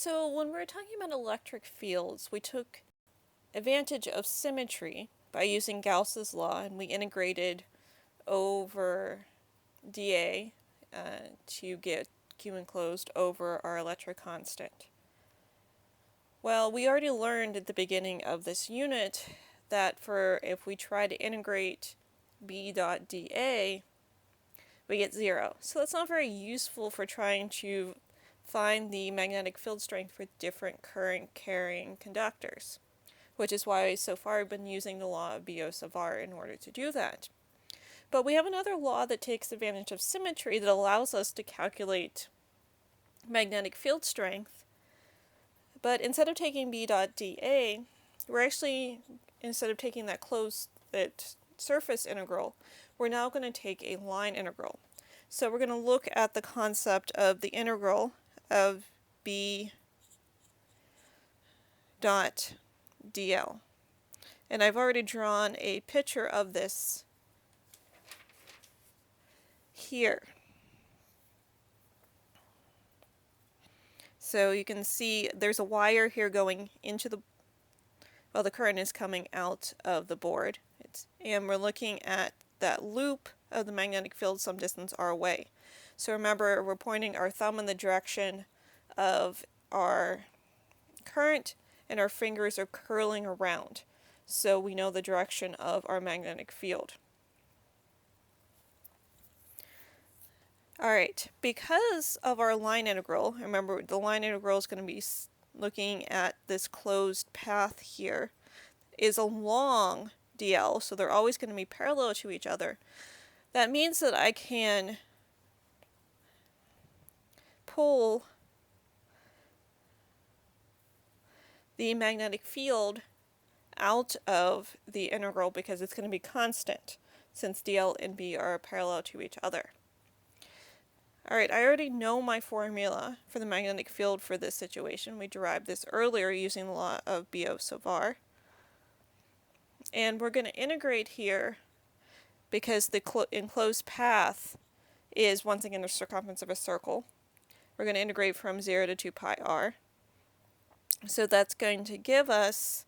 So when we were talking about electric fields, we took advantage of symmetry by using Gauss's law, and we integrated over dA to get Q enclosed over our electric constant. Well, we already learned at the beginning of this unit that if we try to integrate B dot dA, we get 0. So that's not very useful for trying to find the magnetic field strength for different current carrying conductors, which is why so far I've been using the law of Biot-Savart in order to do that. But we have another law that takes advantage of symmetry that allows us to calculate magnetic field strength. But instead of taking B dot dA, we're actually, instead of taking that surface integral, we're now going to take a line integral. So we're going to look at the concept of the integral of B dot dl. And I've already drawn a picture of this here. So you can see there's a wire here going into the current is coming out of the board. And we're looking at that loop of the magnetic field some distance r away. So remember, we're pointing our thumb in the direction of our current, and our fingers are curling around. So we know the direction of our magnetic field. Alright, because of our line integral, remember the line integral is going to be looking at this closed path here, is along dl, so they're always going to be parallel to each other. That means that I can pull the magnetic field out of the integral because it's going to be constant, since dl and b are parallel to each other. Alright, I already know my formula for the magnetic field for this situation. We derived this earlier using the law of Biot-Savart. And we're going to integrate here because the enclosed path is once again the circumference of a circle. We're going to integrate from 0 to 2 pi r. So that's going to give us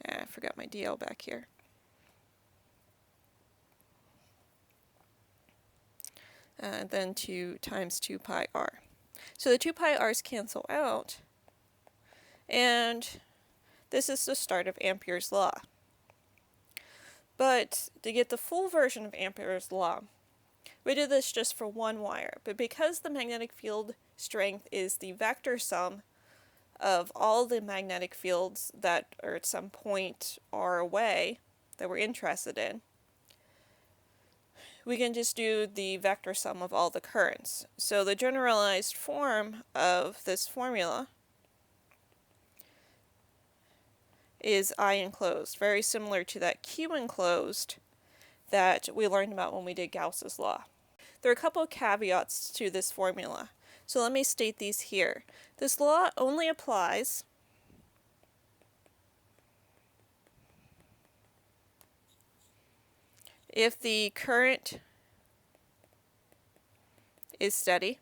I forgot my dl back here. Then 2 times 2 pi r. So the 2 pi r's cancel out, and this is the start of Ampere's law. But to get the full version of Ampere's law, we did this just for one wire, but because the magnetic field strength is the vector sum of all the magnetic fields that are at some point r away that we're interested in, we can just do the vector sum of all the currents. So the generalized form of this formula is I enclosed, very similar to that Q enclosed that we learned about when we did Gauss's law. There are a couple of caveats to this formula, so let me state these here. This law only applies if the current is steady,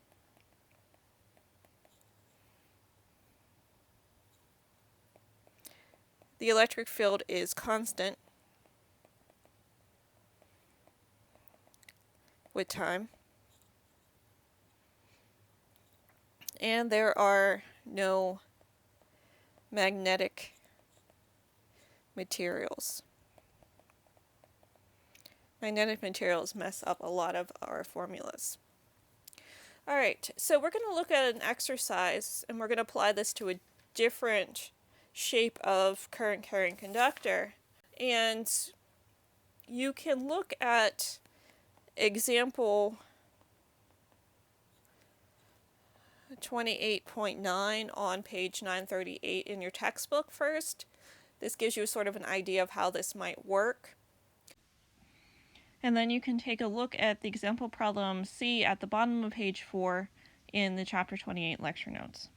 the electric field is constant with time, and there are no magnetic materials. Magnetic materials mess up a lot of our formulas. Alright, so we're going to look at an exercise, and we're going to apply this to a different shape of current carrying conductor. And you can look at example 28.9 on page 938 in your textbook first. This gives you sort of an idea of how this might work. And then you can take a look at the example problem C at the bottom of page 4 in the chapter 28 lecture notes.